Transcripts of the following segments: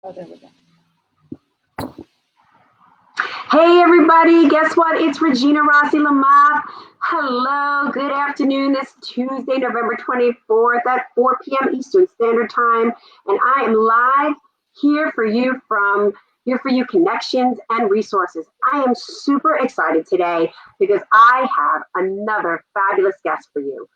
Oh, there we go. Hey everybody, guess what? It's Regina Rossi Lamont. Hello, good afternoon. This Tuesday, November 24th at 4 p.m. Eastern Standard Time. And I am live here for you from Here For You Connections and Resources. I am super excited today because I have another fabulous guest for you.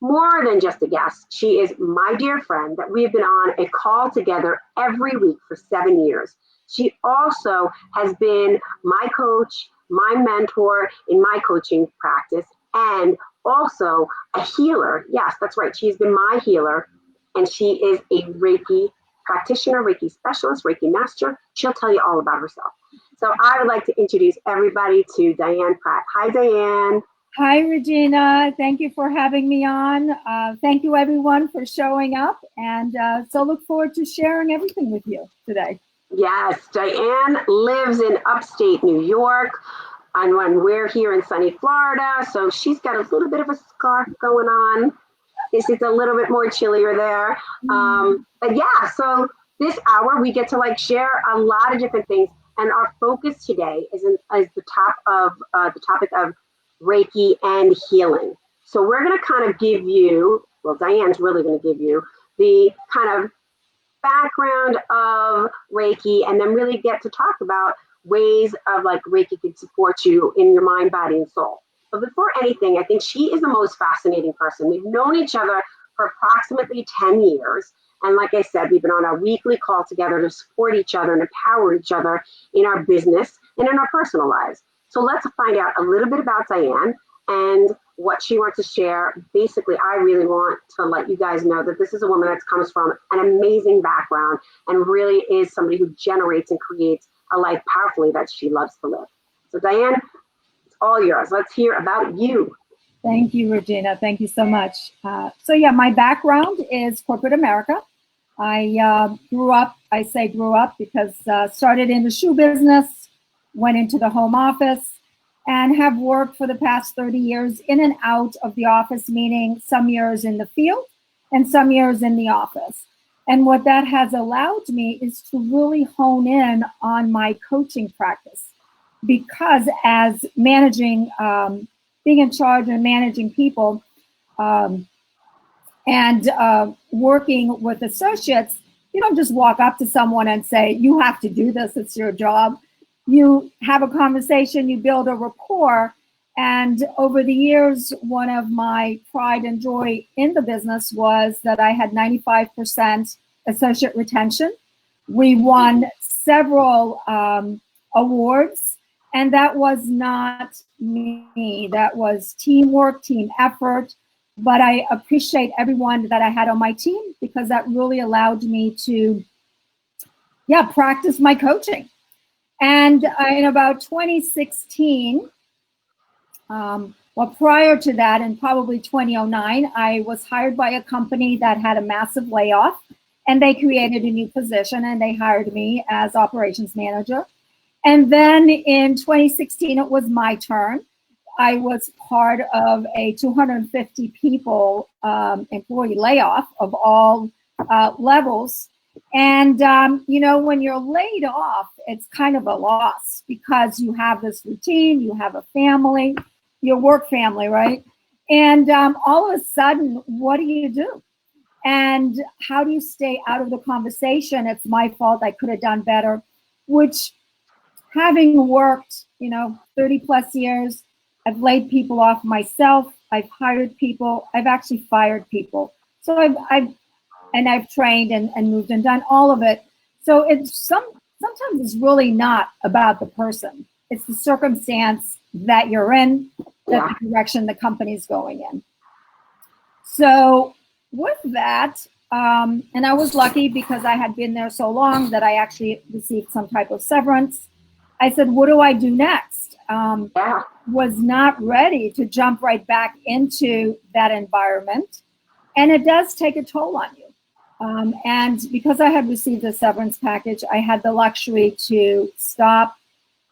More than just a guest, she is my dear friend that we have been on a call together every week for 7 years. She also has been my coach, my mentor in my coaching practice, and also a healer. Yes, that's right. She's been my healer, and she is a Reiki practitioner, Reiki specialist, Reiki master. She'll tell you all about herself. So I would like to introduce everybody to Diane Pratt. Hi, Diane. Hi, Regina. Thank you for having me on. Thank you, everyone, for showing up. And so look forward to sharing everything with you today. Yes, Diane lives in upstate New York, and when we're here in sunny Florida, so she's got a little bit of a scarf going on. It's a little bit more chillier there. But yeah, so this hour we get to share a lot of different things, and our focus today is the topic of Reiki and healing. So we're going to kind of give you, well, Diane's really going to give you the kind of background of Reiki, and then really get to talk about ways of Reiki can support you in your mind, body, and soul. But before anything, I think she is the most fascinating person. We've known each other for approximately 10 years. And like I said, we've been on a weekly call together to support each other and empower each other in our business and in our personal lives. So let's find out a little bit about Diane and what she wants to share. Basically, I really want to let you guys know that this is a woman that comes from an amazing background and really is somebody who generates and creates a life powerfully that she loves to live. So Diane, it's all yours. Let's hear about you. Thank you, Regina. Thank you so much. So yeah, my background is corporate America. I grew up because started in the shoe business, went into the home office, and have worked for the past 30 years in and out of the office, meaning some years in the field and some years in the office. And what that has allowed me is to really hone in on my coaching practice, because as managing, being in charge and managing people and working with associates, you don't just walk up to someone and say, you have to do this, it's your job. You have a conversation, you build a rapport. And over the years, one of my pride and joy in the business was that I had 95% associate retention. We won several awards, and that was not me. That was teamwork, team effort. But I appreciate everyone that I had on my team, because that really allowed me to, practice my coaching. And in about 2016, prior to that, in probably 2009, I was hired by a company that had a massive layoff, and they created a new position, and they hired me as operations manager. And then in 2016, it was my turn. I was part of a 250 people employee layoff of all levels. And, when you're laid off, it's kind of a loss, because you have this routine, you have a family, your work family, right? And all of a sudden, what do you do? And how do you stay out of the conversation? It's my fault, I could have done better, which, having worked, 30 plus years, I've laid people off myself, I've hired people, I've actually fired people. So I've trained and moved and done all of it. So sometimes it's really not about the person. It's the circumstance that you're in, the direction the company's going in. So with that, and I was lucky because I had been there so long that I actually received some type of severance. I said, what do I do next? Was not ready to jump right back into that environment. And it does take a toll on you. And because I had received a severance package, I had the luxury to stop,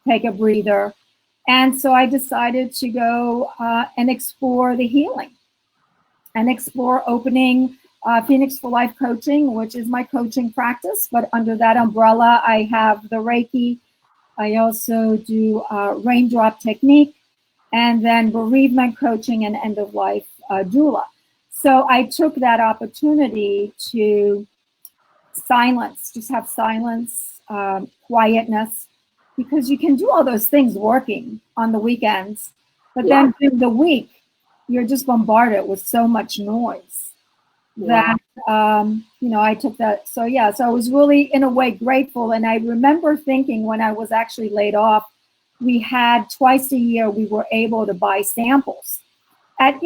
take a breather. And so I decided to go and explore the healing and explore opening Phoenix for Life Coaching, which is my coaching practice. But under that umbrella, I have the Reiki. I also do raindrop technique, and then bereavement coaching and end of life doula. So I took that opportunity to just have silence, quietness, because you can do all those things working on the weekends, but then during the week, you're just bombarded with so much noise that, I took that. So I was really, in a way, grateful. And I remember thinking when I was actually laid off, we had twice a year, we were able to buy samples at,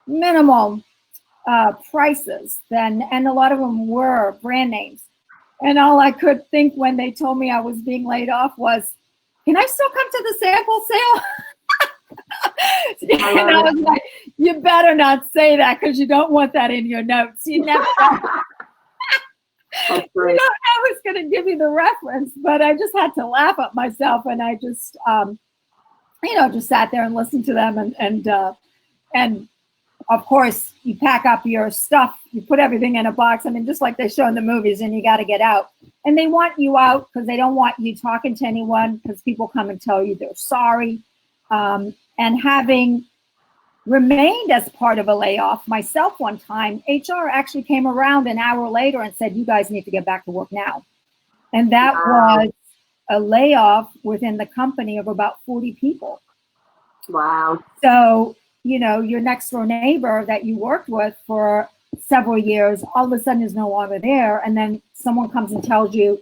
minimal prices then, and a lot of them were brand names. And all I could think when they told me I was being laid off was, can I still come to the sample sale? And I was like, you better not say that, because you don't want that in your notes. You never know. You don't know who's going to give you the reference, but I just had to laugh at myself, and I just, just sat there and listened to them, and of course, you pack up your stuff, you put everything in a box. I mean, just like they show in the movies, and you got to get out. And they want you out because they don't want you talking to anyone, because people come and tell you they're sorry. And having remained as part of a layoff myself one time, HR actually came around an hour later and said, you guys need to get back to work now. And that was a layoff within the company of about 40 people. Wow. So, your next door neighbor that you worked with for several years, all of a sudden is no longer there. And then someone comes and tells you,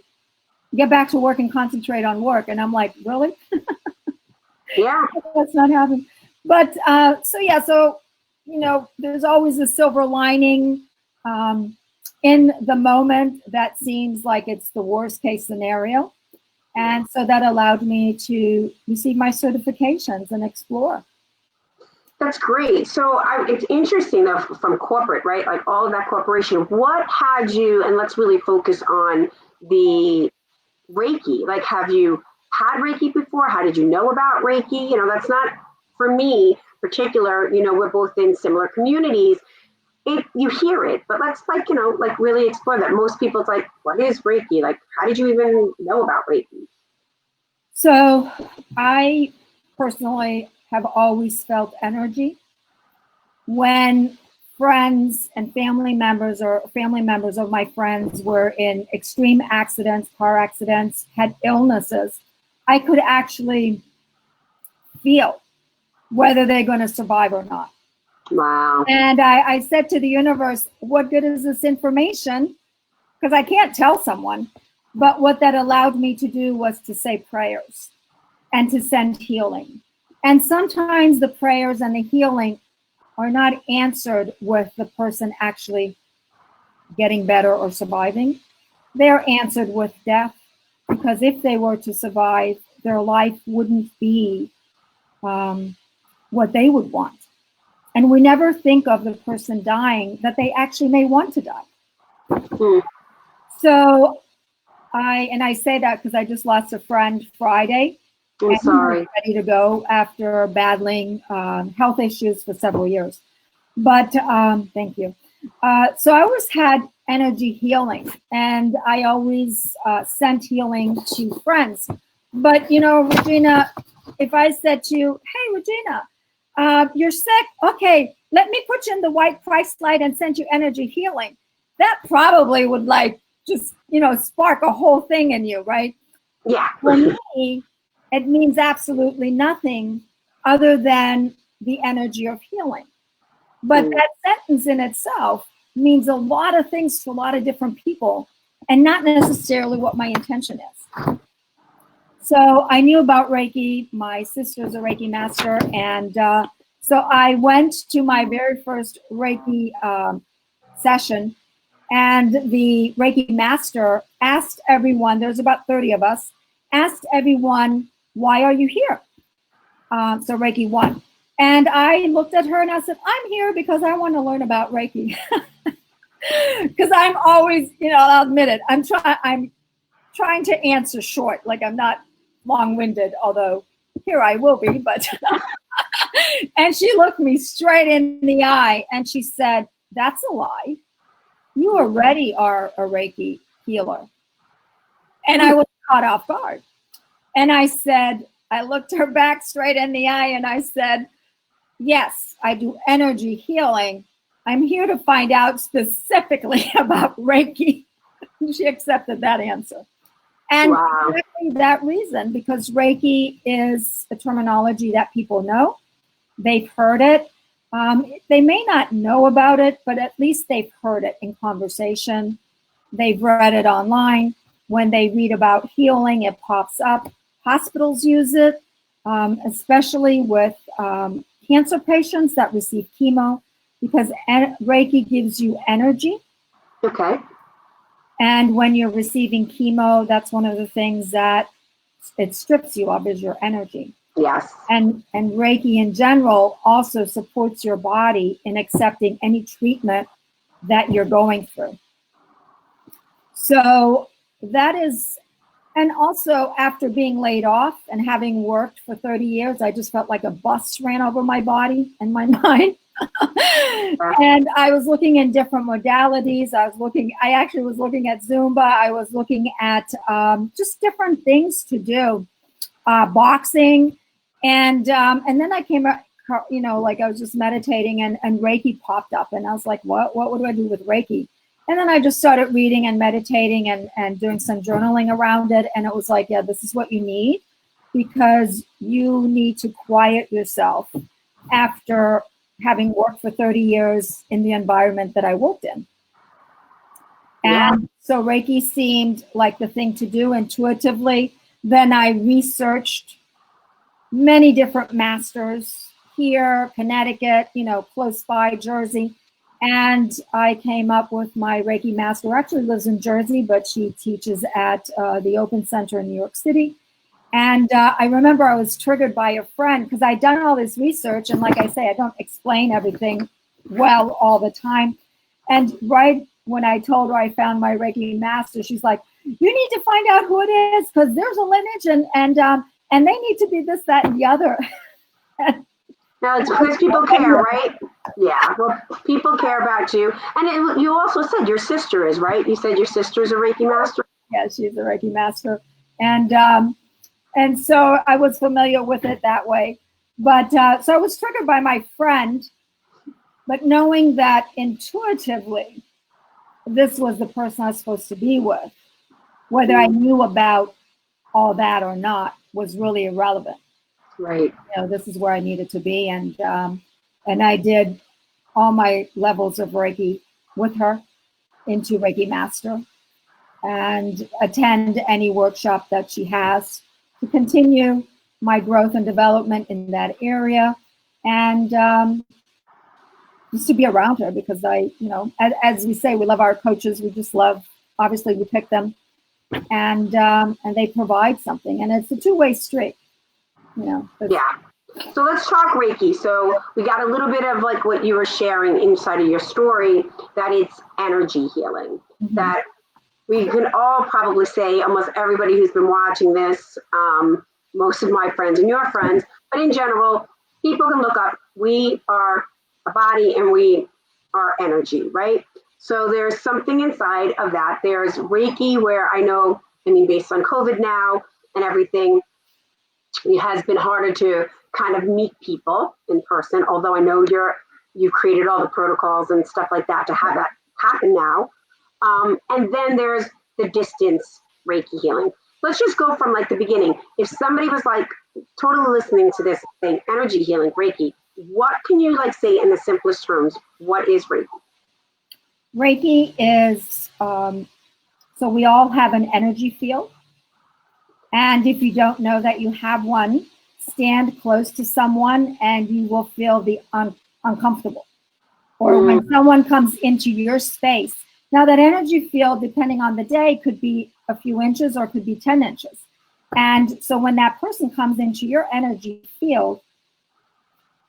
get back to work and concentrate on work. And I'm like, really? Yeah. That's not happening. But so there's always a silver lining in the moment that seems like it's the worst case scenario. And so that allowed me to receive my certifications and explore. That's great. So it's interesting though, from corporate, right? Like all of that corporation, what had you, and let's really focus on the Reiki. Like, have you had Reiki before? How did you know about Reiki? That's not, for me particular, we're both in similar communities. You hear it, but let's really explore that. Most people, it's like, what is Reiki? Like, how did you even know about Reiki? So I personally have always felt energy. When friends and family members of my friends were in extreme accidents, car accidents, had illnesses, I could actually feel whether they're going to survive or not. Wow. And I said to the universe, what good is this information? Because I can't tell someone. But what that allowed me to do was to say prayers and to send healing. And sometimes the prayers and the healing are not answered with the person actually getting better or surviving. They're answered with death, because if they were to survive, their life wouldn't be what they would want. And we never think of the person dying that they actually may want to die. So I say that because I just lost a friend Friday. I'm sorry. Ready to go after battling health issues for several years. But thank you. So I always had energy healing, and I always sent healing to friends. But, Regina, if I said to you, hey, Regina, you're sick. Okay, let me put you in the white Christ light and send you energy healing. That probably would just, spark a whole thing in you, right? Yeah. For me, it means absolutely nothing other than the energy of healing. But that sentence in itself means a lot of things to a lot of different people, and not necessarily what my intention is. So I knew about Reiki. My sister's a Reiki master. And so I went to my very first Reiki session, and the Reiki master asked everyone, there's about 30 of us, asked everyone, why are you here? So Reiki 1. And I looked at her and I said, I'm here because I want to learn about Reiki. Because I'm always, I'll admit it, I'm trying to answer short, like I'm not long-winded, although here I will be, but and she looked me straight in the eye and she said, that's a lie. You already are a Reiki healer. And I was caught off guard. And I said, I looked her back straight in the eye and I said, yes, I do energy healing. I'm here to find out specifically about Reiki. She accepted that answer. And exactly that reason, because Reiki is a terminology that people know. They've heard it. They may not know about it, but at least they've heard it in conversation. They've read it online. When they read about healing, it pops up. Hospitals use it, especially with cancer patients that receive chemo, because Reiki gives you energy. Okay. And when you're receiving chemo, that's one of the things that it strips you of is your energy. Yes. And Reiki in general also supports your body in accepting any treatment that you're going through. So that is, and also after being laid off and having worked for 30 years, I just felt like a bus ran over my body and my mind. And I was looking in different modalities. I actually was looking at Zumba. I was looking at just different things to do, boxing. And then I came, like I was just meditating and Reiki popped up and I was like, what do I do with Reiki? And then I just started reading and meditating and doing some journaling around it. And it was like, yeah, this is what you need, because you need to quiet yourself after having worked for 30 years in the environment that I worked in. And so Reiki seemed like the thing to do intuitively. Then I researched many different masters here, Connecticut, close by, Jersey. And I came up with my Reiki master, who actually lives in Jersey, but she teaches at the Open Center in New York City. And I remember I was triggered by a friend because I'd done all this research. And like I say, I don't explain everything well all the time. And right when I told her I found my Reiki master, she's like, you need to find out who it is, because there's a lineage and they need to be this, that, and the other. No, it's because people care, right? Yeah, well, people care about you. And you also said your sister is, right? You said your sister is a Reiki master? Yeah, she's a Reiki master. And so I was familiar with it that way. But so I was triggered by my friend, but knowing that intuitively, this was the person I was supposed to be with, whether I knew about all that or not was really irrelevant. Right. This is where I needed to be. And I did all my levels of Reiki with her into Reiki Master and attend any workshop that she has to continue my growth and development in that area. And just to be around her, because as we say, we love our coaches. We just love, obviously we pick them and they provide something, and it's a two-way street. Yeah. So let's talk Reiki. So we got a little bit of like what you were sharing inside of your story, that it's energy healing. Mm-hmm. That we can all probably say, almost everybody who's been watching this, most of my friends and your friends, but in general, people can look up, we are a body and we are energy, right? So there's something inside of that. There's Reiki, where based on COVID now and everything, it has been harder to kind of meet people in person, although I know you've created all the protocols and stuff like that to have that happen now. And then there's the distance Reiki healing. Let's just go from like the beginning. If somebody was like totally listening to this thing, energy healing, Reiki, what can you like say in the simplest terms? What is Reiki? Reiki is, so we all have an energy field. And if you don't know that you have one, stand close to someone and you will feel the uncomfortable. Or when someone comes into your space. Now that energy field, depending on the day, could be a few inches or could be 10 inches. And so when that person comes into your energy field,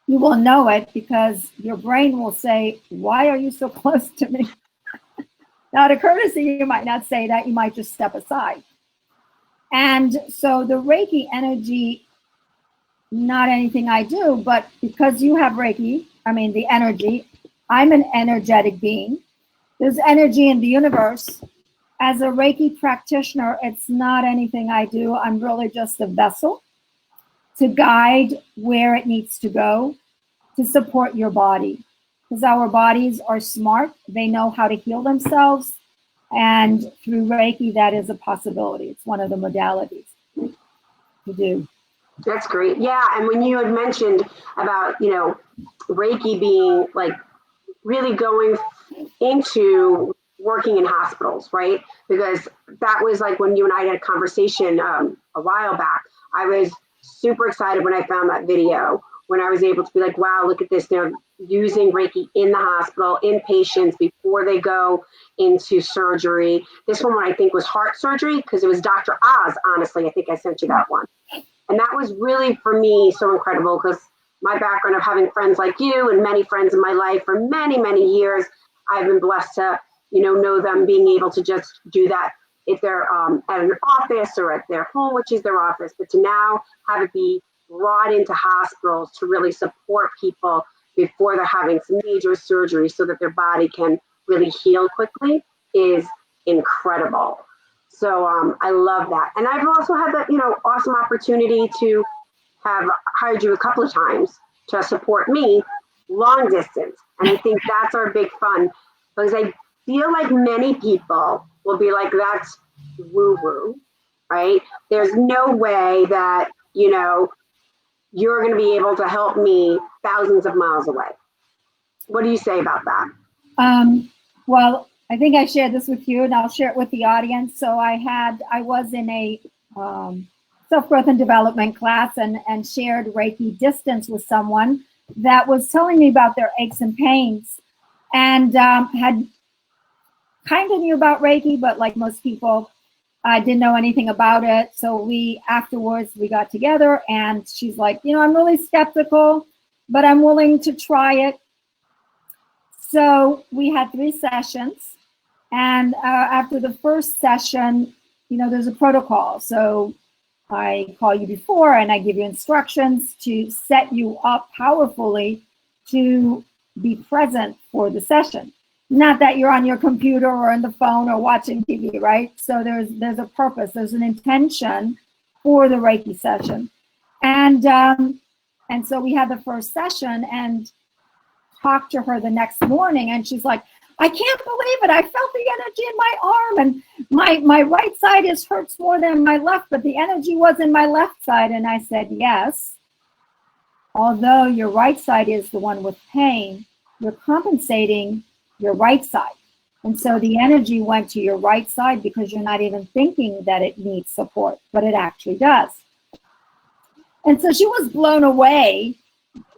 you will know it because your brain will say, why are you so close to me? Now, out of courtesy, you might not say that. You might just step aside. And so the Reiki energy, not anything I do, but because you have Reiki, the energy, I'm an energetic being. There's energy in the universe. As a Reiki practitioner, it's not anything I do. I'm really just a vessel to guide where it needs to go to support your body. Because our bodies are smart. They know how to heal themselves. And through Reiki, that is a possibility. It's one of the modalities to do. That's great. Yeah. And when you had mentioned about, Reiki being like really going into working in hospitals, right? Because that was like when you and I had a conversation a while back. I was super excited when I found that video, when I was able to be like, wow, look at this. They're using Reiki in the hospital, in patients before they go into surgery. This one I think was heart surgery because it was Dr. Oz, honestly. I think I sent you that one. And that was really, for me, so incredible because my background of having friends like you and many friends in my life for many, many years, I've been blessed to, know them being able to just do that if they're at an office or at their home, which is their office, but to now have it be brought into hospitals to really support people before they're having some major surgery so that their body can really heal quickly is incredible. So I love that. And I've also had that, awesome opportunity to have hired you a couple of times to support me long distance. And I think that's our big fun because I feel like many people will be like, that's woo woo, right? There's no way that, you're going to be able to help me thousands of miles away. What do you say about that? Well, I think I shared this with you and I'll share it with the audience. So I was in a self-growth and development class and shared Reiki distance with someone that was telling me about their aches and pains and had kind of knew about Reiki, but like most people, I didn't know anything about it. So afterwards we got together and she's like, I'm really skeptical, but I'm willing to try it. So we had 3 sessions. And after the first session, there's a protocol. So I call you before and I give you instructions to set you up powerfully to be present for the session. Not that you're on your computer or on the phone or watching TV, right? So there's a purpose, there's an intention for the Reiki session. And so we had the first session and talked to her the next morning and she's like, I can't believe it. I felt the energy in my arm and my right side hurts more than my left, but the energy was in my left side. And I said, yes, although your right side is the one with pain, you're compensating your right side. And so the energy went to your right side because you're not even thinking that it needs support, but it actually does. And so she was blown away.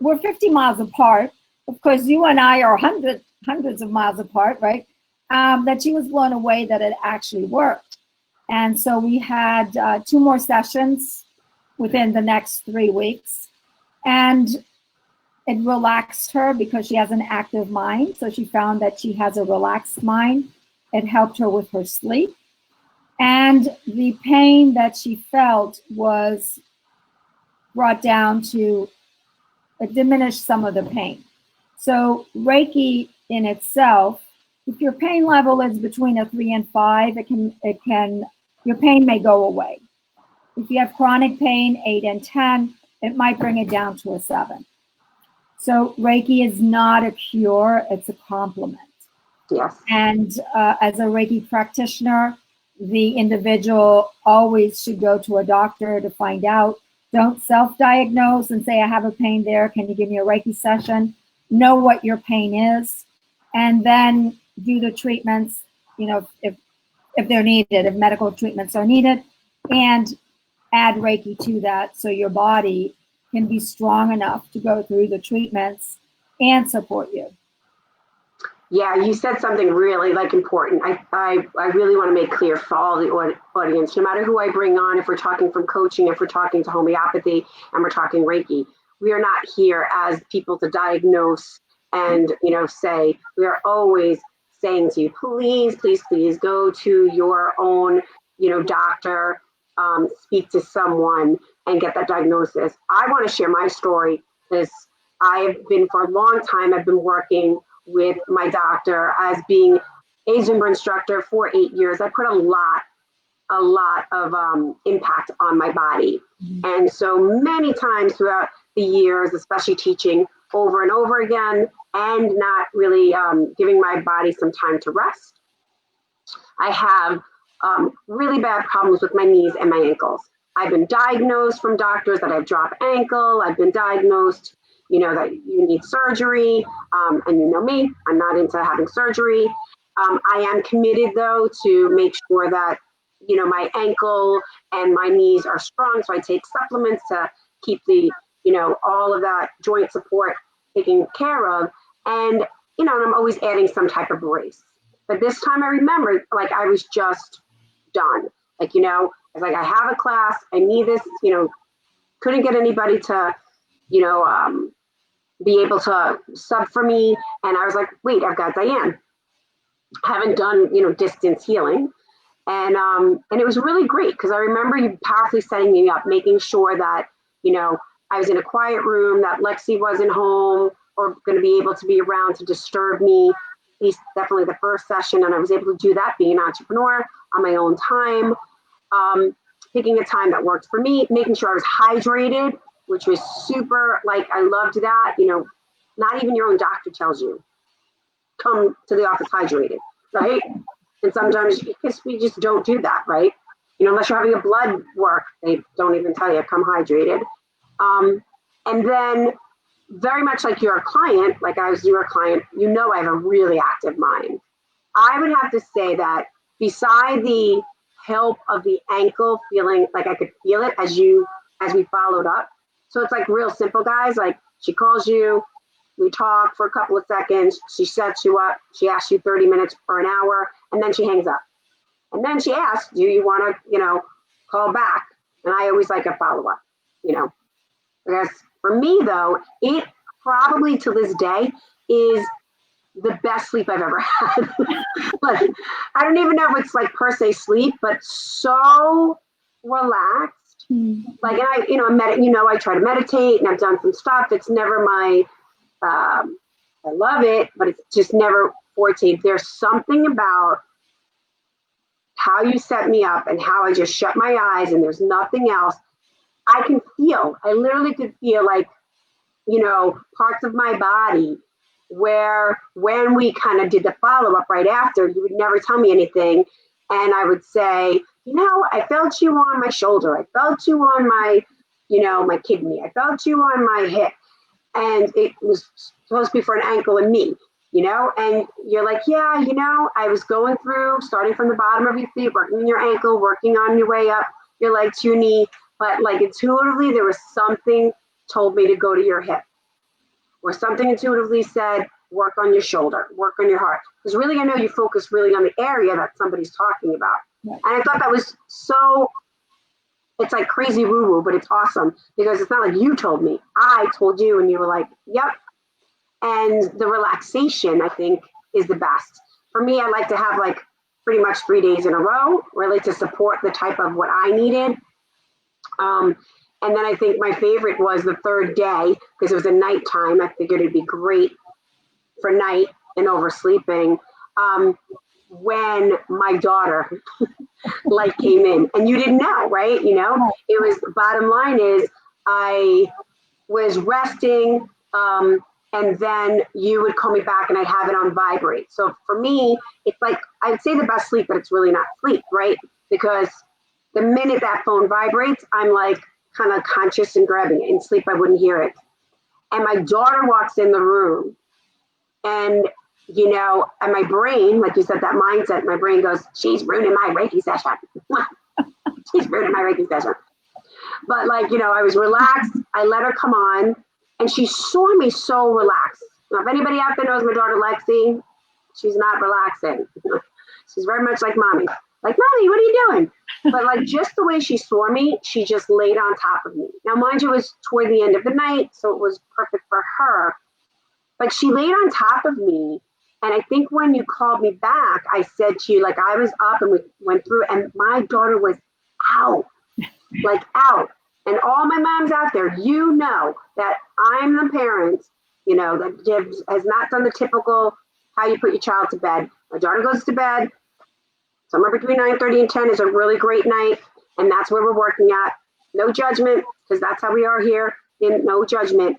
We're 50 miles apart. Of course, you and I are hundreds of miles apart, right? That she was blown away that it actually worked. And so we had 2 more sessions within the next 3 weeks. And it relaxed her because she has an active mind. So she found that she has a relaxed mind. It helped her with her sleep. And the pain that she felt was brought down to diminish some of the pain. So Reiki in itself, if your pain level is between a 3 and 5, your pain may go away. If you have chronic pain, 8 and 10, it might bring it down to a 7. So Reiki is not a cure, it's a complement. Yes. And as a Reiki practitioner, the individual always should go to a doctor to find out. Don't self-diagnose and say, I have a pain there. Can you give me a Reiki session? Know what your pain is, and then do the treatments, if they're needed, if medical treatments are needed, and add Reiki to that so your body can be strong enough to go through the treatments and support you. Yeah, you said something really important. I really want to make clear for all the audience, no matter who I bring on, if we're talking from coaching, if we're talking to homeopathy, and we're talking Reiki, we are not here as people to diagnose and, say. We are always saying to you, please, please, please go to your own, doctor, speak to someone and get that diagnosis. I want to share my story because for a long time, I've been working with my doctor as being a Zumba instructor for 8 years. I put a lot of impact on my body. And so many times throughout the years, especially teaching over and over again and not really giving my body some time to rest, I have really bad problems with my knees and my ankles. I've been diagnosed from doctors that I have drop ankle. I've been diagnosed, that you need surgery. And you know me, I'm not into having surgery. I am committed though to make sure that, my ankle and my knees are strong. So I take supplements to keep the, all of that joint support taken care of. And, I'm always adding some type of brace. But this time I remembered, like, I was just done. Like, I was like, I have a class, I need this, couldn't get anybody to, be able to sub for me. And I was like, wait, I've got Diane. I haven't done, distance healing. And it was really great because I remember you powerfully setting me up, making sure that, I was in a quiet room, that Lexi wasn't home or going to be able to be around to disturb me. At least definitely the first session. And I was able to do that being an entrepreneur on my own time, picking a time that worked for me, making sure I was hydrated, which was super, like, I loved that. Not even your own doctor tells you, come to the office hydrated, right? And sometimes because we just don't do that, right? Unless you're having a blood work, they don't even tell you, come hydrated. And then very much like you're a client, like I was your client, I have a really active mind. I would have to say that beside the help of the ankle, feeling like I could feel it as we followed up. So it's like real simple, guys. Like she calls you, we talk for a couple of seconds, she sets you up, she asks you 30 minutes or an hour, and then she hangs up. And then she asks, do you want to, call back? And I always like a follow-up, because for me though, it probably to this day is the best sleep I've ever had. Like, I don't even know if it's like per se sleep, but so relaxed. Like, and I try to meditate and I've done some stuff. It's never my, I love it, but it's just never forte. There's something about how you set me up and how I just shut my eyes and there's nothing else. I literally could feel like, parts of my body where when we kind of did the follow-up right after, you would never tell me anything. And I would say, I felt you on my shoulder. I felt you on my, my kidney. I felt you on my hip. And it was supposed to be for an ankle and knee, and you're like, yeah, I was going through, starting from the bottom of your feet, working on your ankle, working on your way up your leg to your knee. But like intuitively, there was something told me to go to your hip, or something intuitively said, work on your shoulder, work on your heart. Because really, I know you focus really on the area that somebody's talking about. Yeah. And I thought that was so, it's like crazy woo-woo, but it's awesome because it's not like you told me. I told you and you were like, yep. And the relaxation, I think, is the best. For me, I like to have like pretty much 3 days in a row, really to support the type of what I needed. And then I think my favorite was the third day because it was a nighttime. I figured it'd be great for night and oversleeping. When my daughter like came in and you didn't know, right? It was, bottom line is I was resting, and then you would call me back and I'd have it on vibrate. So for me, it's like, I'd say the best sleep, but it's really not sleep, right? Because the minute that phone vibrates, I'm like kind of conscious and grabbing it. In sleep, I wouldn't hear it. And my daughter walks in the room and, and my brain, like you said, that mindset, my brain goes, she's ruining my Reiki session. She's ruining my Reiki session. But like, I was relaxed. I let her come on and she saw me so relaxed. Now, if anybody out there knows my daughter, Lexi, she's not relaxing. She's very much like mommy. Like, mommy, what are you doing? But like just the way she saw me, she just laid on top of me. Now, mind you, it was toward the end of the night, so it was perfect for her. But she laid on top of me. And I think when you called me back, I said to you, like, I was up and we went through and my daughter was out, like out. And all my moms out there, that I'm the parent that has not done the typical how you put your child to bed. My daughter goes to bed somewhere between 9:30 and 10 is a really great night, and that's where we're working at. No judgment, because that's how we are here. No judgment.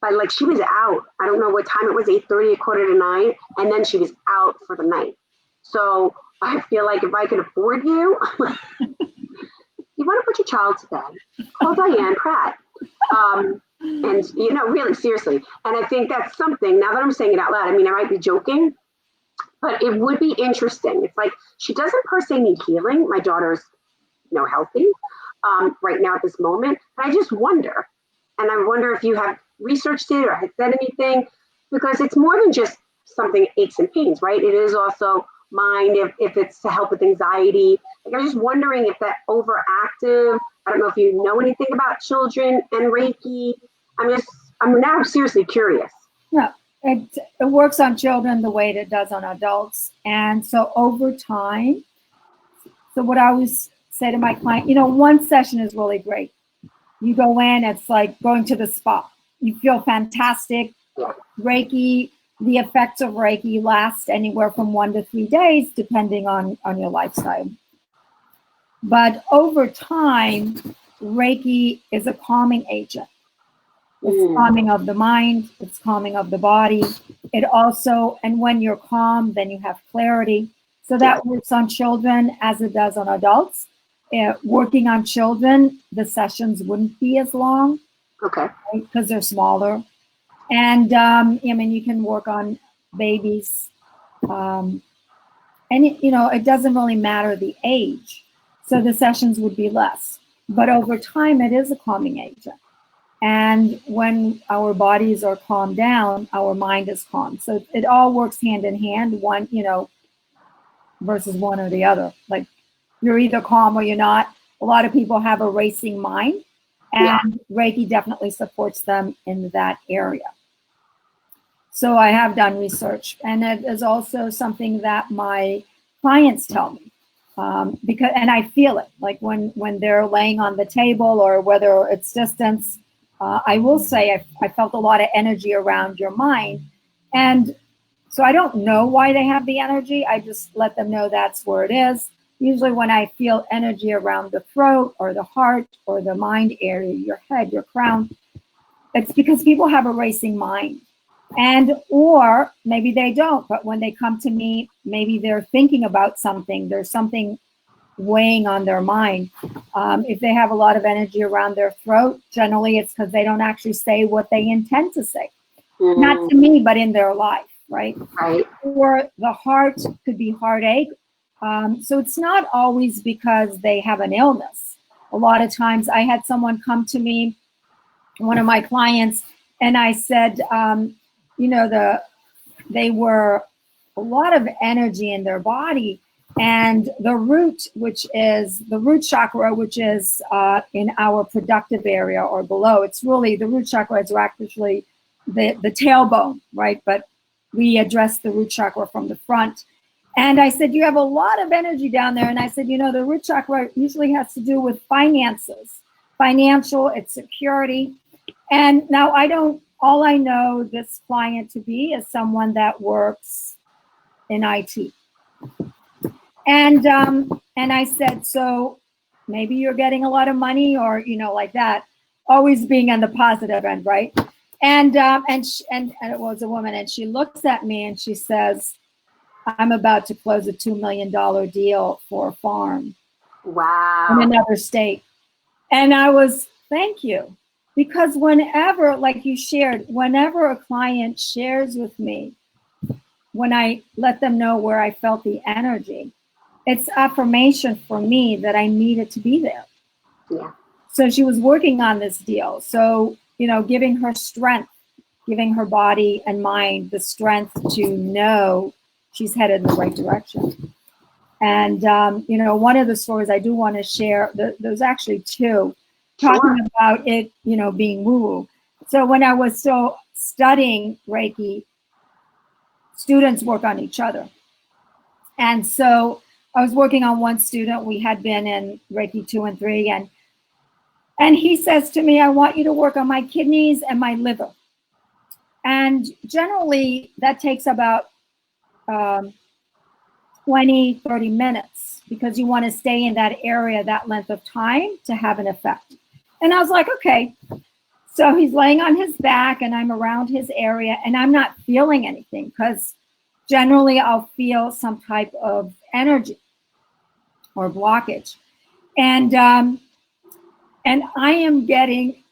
But like, she was out. I don't know what time it was, 8:30, 8:45, and then she was out for the night. So I feel like if I could afford you, you want to put your child to bed, call Diane Pratt. And, really seriously. And I think that's something, now that I'm saying it out loud, I mean, I might be joking, but it would be interesting. It's like, she doesn't per se need healing. My daughter's, healthy right now at this moment. But I just wonder, and I wonder if you have researched it or had said anything, because it's more than just something aches and pains, right? It is also mind, if it's to help with anxiety. Like, I'm just wondering if that overactive, I don't know if you know anything about children and Reiki. I'm now seriously curious. Yeah, it works on children the way it does on adults. And so over time, so what I always say to my client, one session is really great. You go in, it's like going to the spa. You feel fantastic. Yeah. Reiki, the effects of Reiki last anywhere from 1 to 3 days, depending on your lifestyle. But over time, Reiki is a calming agent. It's calming of the mind, it's calming of the body. It also, and when you're calm, then you have clarity. So that works on children as it does on adults. Working on children, the sessions wouldn't be as long. Okay. Because they're smaller. And you can work on babies. And it doesn't really matter the age. So the sessions would be less. But over time, it is a calming agent. And when our bodies are calmed down, our mind is calm. So it all works hand in hand, one, versus one or the other. Like, you're either calm or you're not. A lot of people have a racing mind, and Reiki definitely supports them in that area. So I have done research, and it is also something that my clients tell me, and I feel it, like when they're laying on the table or whether it's distance. I will say I felt a lot of energy around your mind. And so I don't know why they have the energy. I just let them know that's where it is. Usually when I feel energy around the throat or the heart or the mind area, your head, your crown, it's because people have a racing mind. Or maybe they don't, but when they come to me, maybe they're thinking about something. There's something weighing on their mind. If they have a lot of energy around their throat, generally it's because they don't actually say what they intend to say. Not to me, but in their life, right? Right. Or the heart could be heartache. So it's not always because they have an illness. A lot of times I had someone come to me, one of my clients, and I said, they were a lot of energy in their body. And the root chakra, which is in our productive area or below, it's really, the root chakra is actually the tailbone, right? But we address the root chakra from the front. And I said, you have a lot of energy down there. And I said, the root chakra usually has to do with finances, financial, it's security. And now all I know this client to be is someone that works in IT. And I said, so maybe you're getting a lot of money or, like that, always being on the positive end, right? And it was a woman, and she looks at me and she says, I'm about to close a $2 million deal for a farm. Wow. In another state. And I was, thank you. Because whenever, like you shared, whenever a client shares with me, when I let them know where I felt the energy, it's affirmation for me that I needed to be there. Yeah. So she was working on this deal. So, giving her strength, giving her body and mind the strength to know she's headed in the right direction. And, one of the stories I do want to share, there's actually two, talking about it, being woo-woo. So when I was still studying Reiki, students work on each other. And so I was working on one student. We had been in Reiki 2 and 3, and he says to me, I want you to work on my kidneys and my liver. And generally that takes about 20, 30 minutes because you want to stay in that area that length of time to have an effect. And I was like, okay. So he's laying on his back and I'm around his area and I'm not feeling anything because generally I'll feel some type of energy or blockage. And I am getting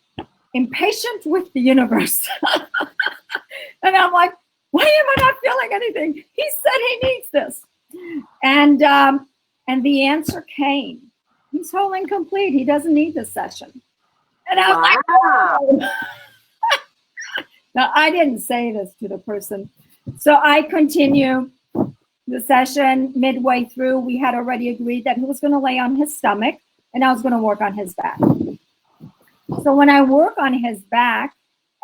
impatient with the universe. And I'm like, why am I not feeling anything? He said he needs this. And the answer came. He's whole and complete. He doesn't need this session. And I was like, oh. Now, I didn't say this to the person. So I continue the session. Midway through, we had already agreed that he was going to lay on his stomach and I was going to work on his back. So when I work on his back,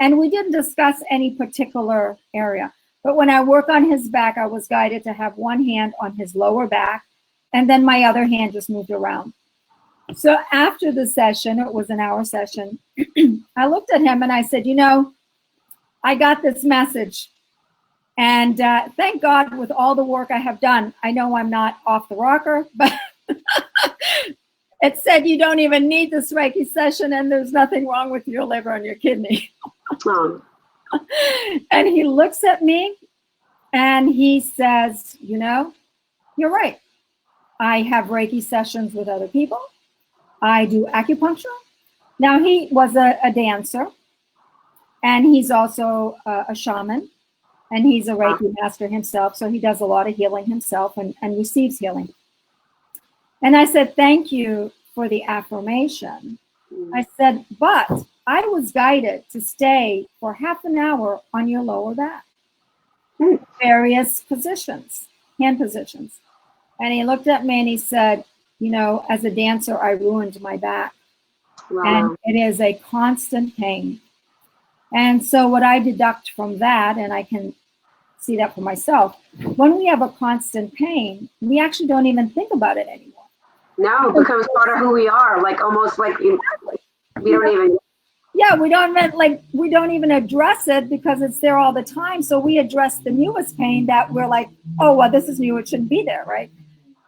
and we didn't discuss any particular area, but when I work on his back, I was guided to have one hand on his lower back, and then my other hand just moved around. So after the session, it was an hour session, I looked at him and I said, you know, I got this message. And thank God with all the work I have done, I know I'm not off the rocker, but it said you don't even need this Reiki session and there's nothing wrong with your liver and your kidney. And he looks at me and he says, you know, you're right. I have Reiki sessions with other people. I do acupuncture. Now he was a dancer and he's also a shaman and he's a Reiki master himself. So he does a lot of healing himself and receives healing. And I said, thank you for the affirmation. I said, but I was guided to stay for half an hour on your lower back, various positions, hand positions. And he looked at me and he said, you know, as a dancer, I ruined my back. Wow. And it is a constant pain. And so what I deduct from that, and I can see that for myself, when we have a constant pain, we actually don't even think about it anymore. No, it becomes part of who we are, like almost like we don't even. Yeah, we don't even address it because it's there all the time. So we address the newest pain that we're like, oh, well, this is new. It shouldn't be there, right?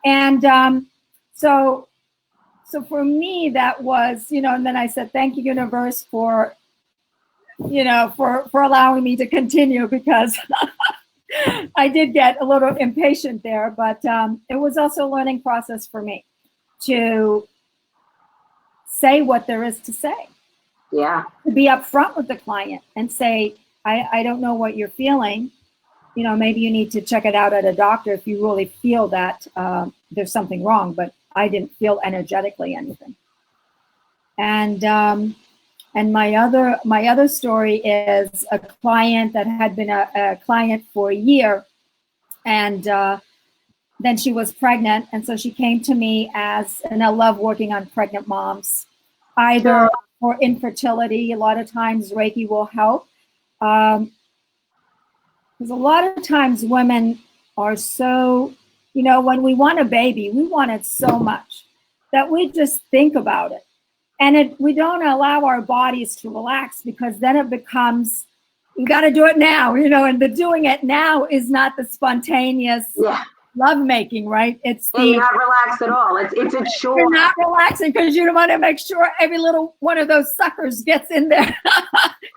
And so for me, that was, you know, and then I said, thank you, universe, for, you know, for allowing me to continue because I did get a little impatient there, but it was also a learning process for me to say what there is to say. Yeah. To be upfront with the client and say, I don't know what you're feeling. You know, maybe you need to check it out at a doctor if you really feel that there's something wrong, but I didn't feel energetically anything. And my other story is a client that had been a client for a year, and then she was pregnant, and so she came to me and I love working on pregnant moms, either for infertility. A lot of times Reiki will help. Because a lot of times women are so, you know, when we want a baby, we want it so much that we just think about it. And we don't allow our bodies to relax because then it becomes, you got to do it now, you know, and the doing it now is not the spontaneous lovemaking, right? You're not relaxed at all. It's a chore. You're not relaxing because you want to make sure every little one of those suckers gets in there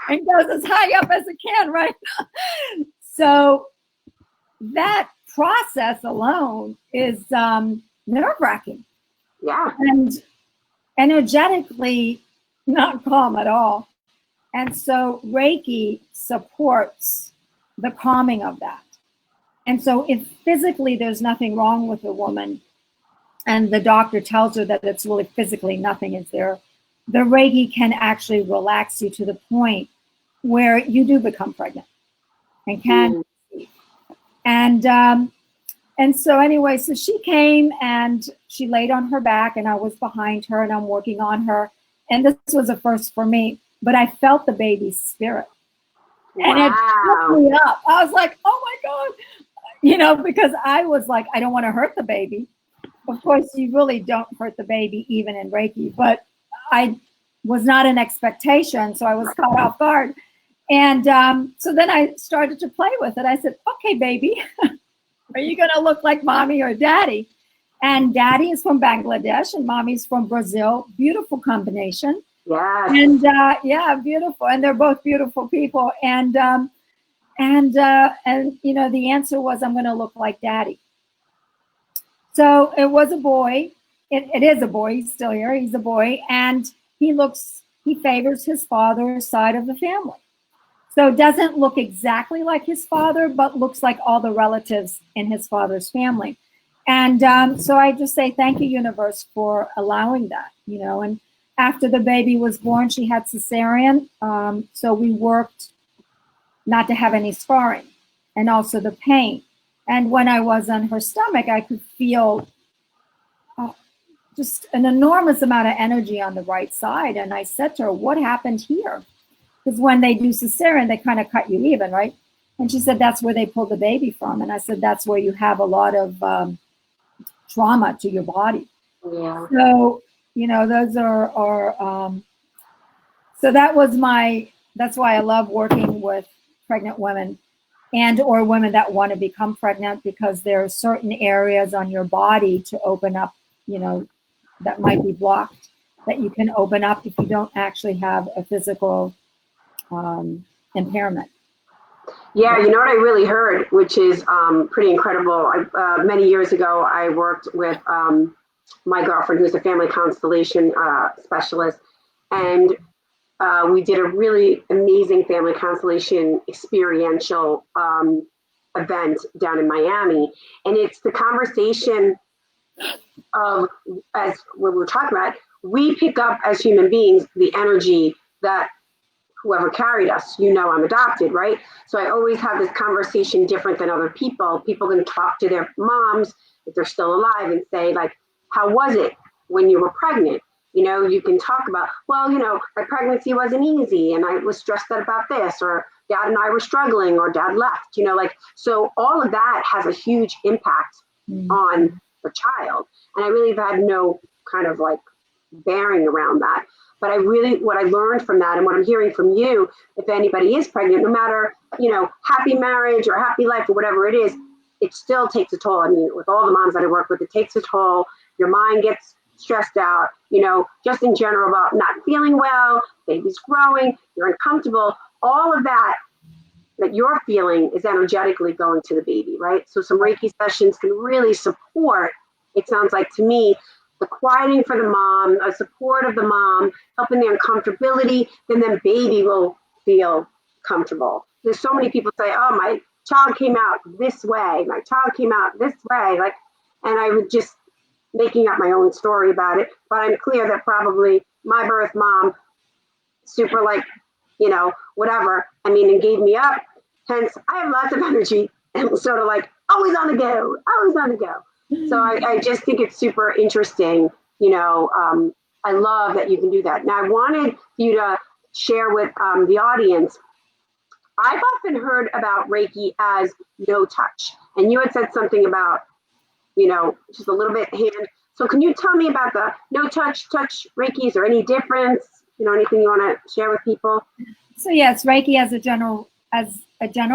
and goes as high up as it can, right? So that process alone is nerve-wracking. Yeah. And energetically not calm at all. And so Reiki supports the calming of that. And so if physically there's nothing wrong with a woman and the doctor tells her that it's really physically nothing is there, the Reiki can actually relax you to the point where you do become pregnant and can. And so anyway, so she came and she laid on her back and I was behind her and I'm working on her. And this was a first for me, but I felt the baby's spirit. And it took me up. I was like, oh my God. You know, because I was like, I don't want to hurt the baby. Of course, you really don't hurt the baby even in Reiki, but I was not an expectation. So I was caught off guard. And so then I started to play with it. I said, okay, baby, are you going to look like mommy or daddy? And daddy is from Bangladesh and mommy's from Brazil. Beautiful combination. Yes. And yeah, beautiful. And they're both beautiful people. And you know, the answer was, I'm going to look like daddy. So it was a boy. It is a boy. He's still here. He's a boy. And he favors his father's side of the family. So doesn't look exactly like his father, but looks like all the relatives in his father's family. And so I just say, thank you, universe, for allowing that, you know. And after the baby was born, she had cesarean. So we worked not to have any scarring and also the pain. And when I was on her stomach, I could feel just an enormous amount of energy on the right side. And I said to her, what happened here? Because when they do cesarean, they kind of cut you even, right? And she said, that's where they pull the baby from. And I said, that's where you have a lot of trauma to your body. Yeah. So, you know, those are so that's why I love working with pregnant women and or women that want to become pregnant, because there are certain areas on your body to open up, you know, that might be blocked, that you can open up if you don't actually have a physical impairment. Yeah, you know what I really heard, which is pretty incredible. Many years ago, I worked with my girlfriend, who's a family constellation specialist, and we did a really amazing family constellation experiential event down in Miami. And it's the conversation of, as we were talking about, we pick up as human beings the energy that whoever carried us, you know, I'm adopted, right? So I always have this conversation different than other people. People can talk to their moms if they're still alive and say, like, how was it when you were pregnant? You know, you can talk about, well, you know, my pregnancy wasn't easy and I was stressed out about this, or dad and I were struggling, or dad left, you know, like, so all of that has a huge impact on the child. And I really have had no kind of like bearing around that. But what I learned from that, and what I'm hearing from you, if anybody is pregnant, no matter, you know, happy marriage or happy life or whatever it is, it still takes a toll. I mean, with all the moms that I work with, it takes a toll. Your mind gets stressed out, you know, just in general about not feeling well, baby's growing, you're uncomfortable, all of that you're feeling is energetically going to the baby, right? So some Reiki sessions can really support, it sounds like to me, the quieting for the mom, a support of the mom, helping the uncomfortability, then baby will feel comfortable. There's so many people say, oh, my child came out this way, my child came out this way, like, and I would just making up my own story about it, but I'm clear that probably my birth mom, super like, you know, whatever, I mean, and gave me up. Hence, I have lots of energy and sort of like always on the go, always on the go. So I just think it's super interesting. You know, I love that you can do that. Now, I wanted you to share with the audience. I've often heard about Reiki as no touch. And you had said something about, you know, just a little bit hand. So can you tell me about the no touch Reiki? Is there any difference? You know, anything you want to share with people? So yes, Reiki as a general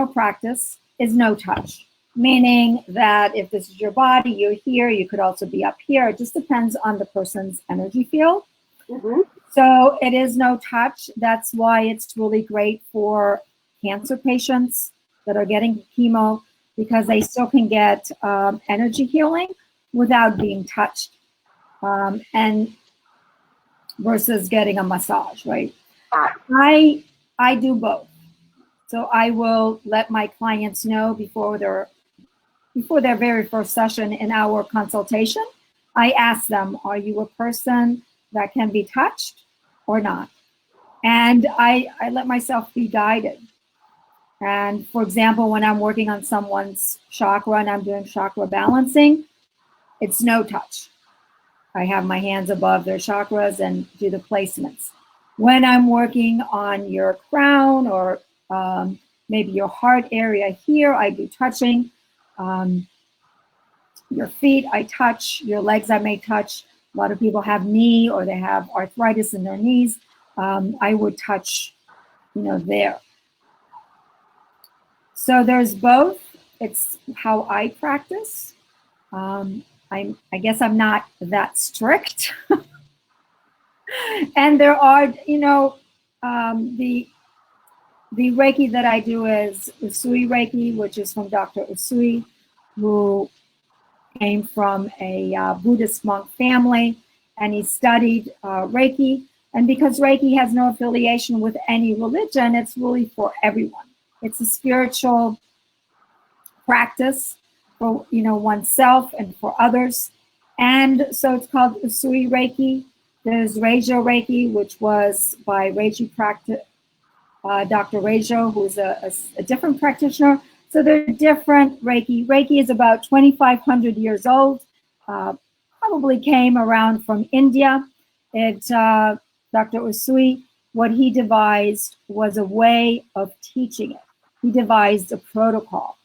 practice is no touch, meaning that if this is your body, you're here, you could also be up here. It just depends on the person's energy field. Mm-hmm. So it is no touch. That's why it's really great for cancer patients that are getting chemo, because they still can get energy healing without being touched, and versus getting a massage, right? I do both. So I will let my clients know before their very first session in our consultation. I ask them, are you a person that can be touched or not? And I let myself be guided. And for example, when I'm working on someone's chakra and I'm doing chakra balancing, it's no touch. I have my hands above their chakras and do the placements. When I'm working on your crown or maybe your heart area here, I do touching. Your feet, I touch. Your legs, I may touch. A lot of people have knee or they have arthritis in their knees. I would touch, you know, there. So there's both. It's how I practice. I guess I'm not that strict. And there are, the Reiki that I do is Usui Reiki, which is from Dr. Usui, who came from a Buddhist monk family, and he studied Reiki. And because Reiki has no affiliation with any religion, it's really for everyone. It's a spiritual practice for oneself and for others. And so it's called Usui Reiki. There's Reijo Reiki, which was by Reiki Practitioner, Dr. Reijo, who's a different practitioner. So they're different Reiki. Reiki is about 2,500 years old. Probably came around from India. Dr. Usui, what he devised was a way of teaching it. He devised a protocol.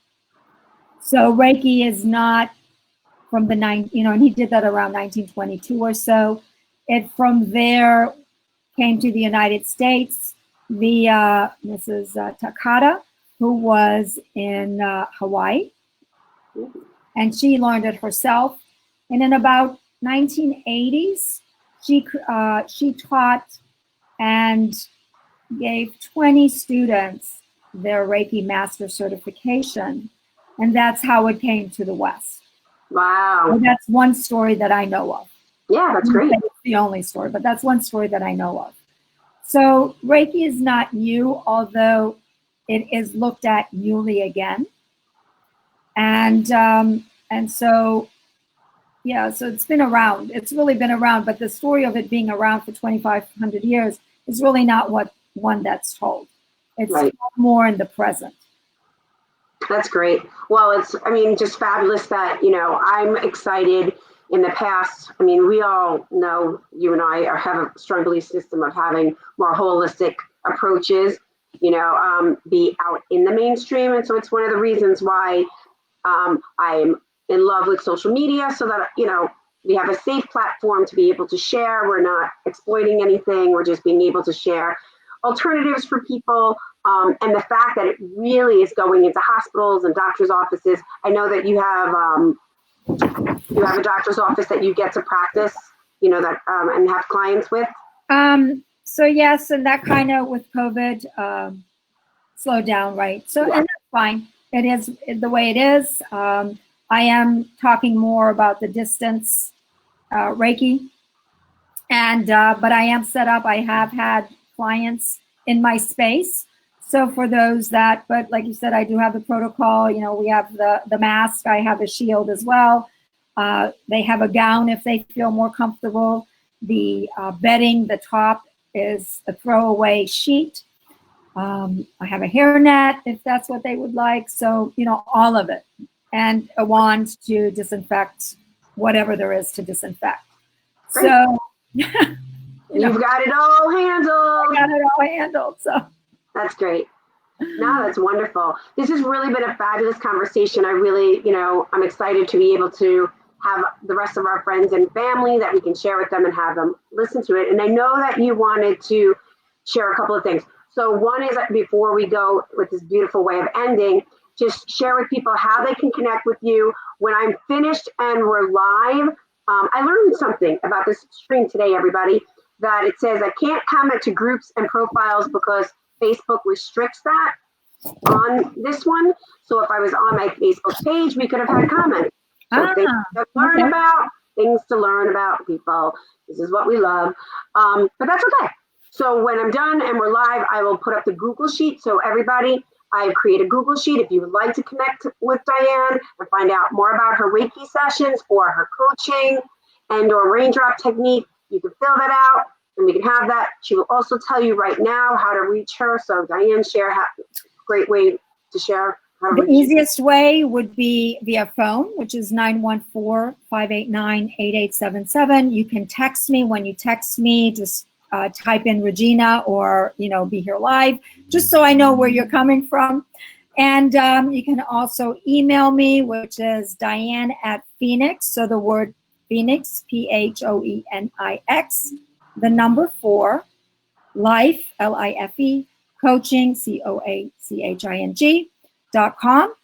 So Reiki is not from the and he did that around 1922 or so. It from there came to the United States via Mrs. Takata, who was in Hawaii, and she learned it herself. And in about 1980s, she taught and gave 20 students their Reiki Master certification, and that's how it came to the West. Wow. So that's one story that I know of. Yeah, that's great. It's the only story, but that's one story that I know of. So Reiki is not new, although it is looked at newly again. And so, yeah, so it's been around. It's really been around, but the story of it being around for 2,500 years is really not one that's told. It's right. More in the present. That's great. Well, it's just fabulous that, I'm excited. In the past, we all know, you and I have a strong belief system of having more holistic approaches, be out in the mainstream. And so it's one of the reasons why I'm in love with social media, so that, we have a safe platform to be able to share. We're not exploiting anything. We're just being able to share alternatives for people. And the fact that it really is going into hospitals and doctors' offices. I know that you have a doctor's office that you get to practice, that and have clients with. So yes, and that kind of with COVID slowed down, right? So yeah. And that's fine. It is the way it is. I am talking more about the distance Reiki, and but I am set up. I have had clients in my space. So for those that, but like you said, I do have the protocol. We have the mask. I have a shield as well. They have a gown if they feel more comfortable. The bedding, the top is a throwaway sheet. I have a hairnet if that's what they would like. So, all of it. And a wand to disinfect whatever there is to disinfect. Great. So you've got it all handled. I got it all handled. So that's great. No, that's wonderful. This has really been a fabulous conversation. I really, I'm excited to be able to have the rest of our friends and family that we can share with them and have them listen to it. And I know that you wanted to share a couple of things. So one is that before we go with this beautiful way of ending, just share with people how they can connect with you. When I'm finished and we're live, I learned something about this stream today, everybody, that it says I can't comment to groups and profiles because Facebook restricts that on this one. So if I was on my Facebook page, we could have had comments. So things to learn about, things to learn about, people. This is what we love. But that's okay. So when I'm done and we're live, I will put up the Google Sheet. So everybody, I've created a Google Sheet. If you would like to connect with Diane and find out more about her Reiki sessions or her coaching and or raindrop technique, you can fill that out and we can have that. She will also tell you right now how to reach her. So Diane, great way to share. The easiest way would be via phone, which is 914-589-8877. You can text me. When you text me, just type in Regina or, be here live, just so I know where you're coming from. And you can also email me, which is Diane@Phoenix. So the word Phoenix, PHOENIX, the number 4, life, LIFE, coaching, COACHING gmail.com.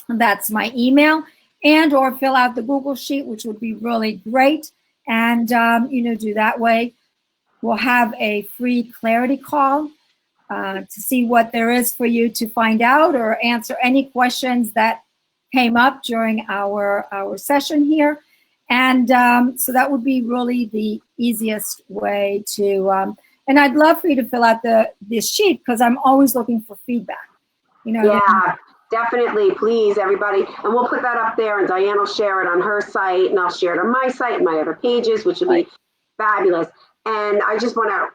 That's my email. And or fill out the Google Sheet, which would be really great. And, do that way. We'll have a free clarity call to see what there is for you to find out or answer any questions that came up during our session here. And so that would be really the easiest way to, and I'd love for you to fill out this sheet because I'm always looking for feedback. Yeah, definitely. Please, everybody. And we'll put that up there and Diane will share it on her site and I'll share it on my site and my other pages, which will be fabulous. And I just want to,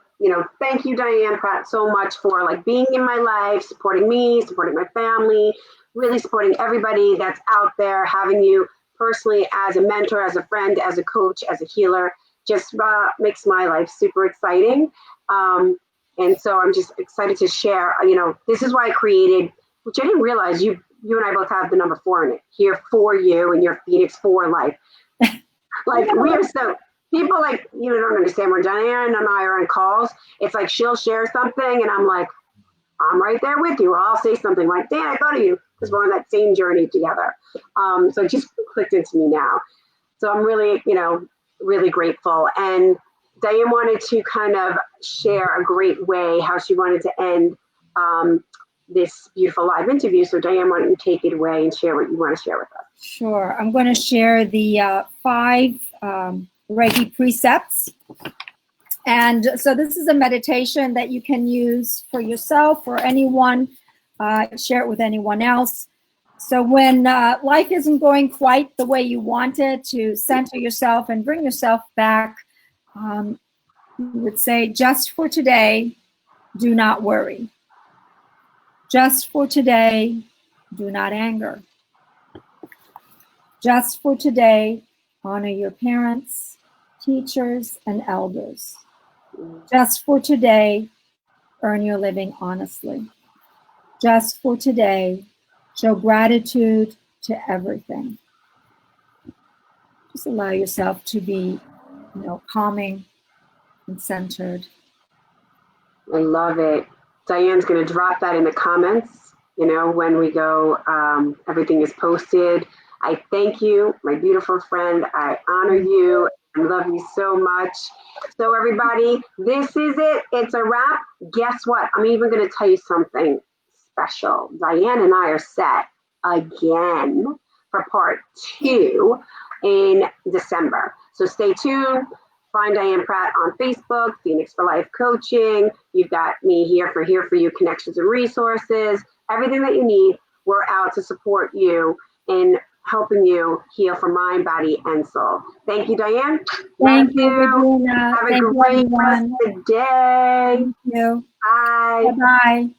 thank you, Diane Pratt, so much for like being in my life, supporting me, supporting my family, really supporting everybody that's out there, having you personally as a mentor, as a friend, as a coach, as a healer, just makes my life super exciting. And so I'm just excited to share, this is why I created, which I didn't realize you and I both have the number 4 in it, here for you and your Phoenix 4 life. Like we are so, people like, don't understand when Diane and I are on calls, it's like she'll share something and I'm like, I'm right there with you. Or I'll say something like, Dan, I thought of you because we're on that same journey together. So it just clicked into me now. So I'm really, really grateful. And Diane wanted to kind of share a great way how she wanted to end this beautiful live interview. So Diane, why don't you take it away and share what you want to share with us? Sure. I'm going to share the 5 Reiki precepts. And so this is a meditation that you can use for yourself or anyone, share it with anyone else. So when life isn't going quite the way you want it, to center yourself and bring yourself back, you would say, just for today, do not worry. Just for today, do not anger. Just for today, honor your parents, teachers, and elders. Just for today, earn your living honestly. Just for today, show gratitude to everything. Just allow yourself to be, calming and centered. I love it. Diane's going to drop that in the comments, when we go, everything is posted. I thank you, my beautiful friend. I honor you. I love you so much. So everybody, this is it. It's a wrap. Guess what? I'm even going to tell you something special. Diane and I are set again for part 2 in December. So stay tuned. Find Diane Pratt on Facebook, Phoenix for Life Coaching. You've got me here for you connections and resources. Everything that you need, we're out to support you in helping you heal from mind, body, and soul. Thank you, Diane. Thank you, Regina. Have a great rest of the day. Thank you. Bye. Bye-bye.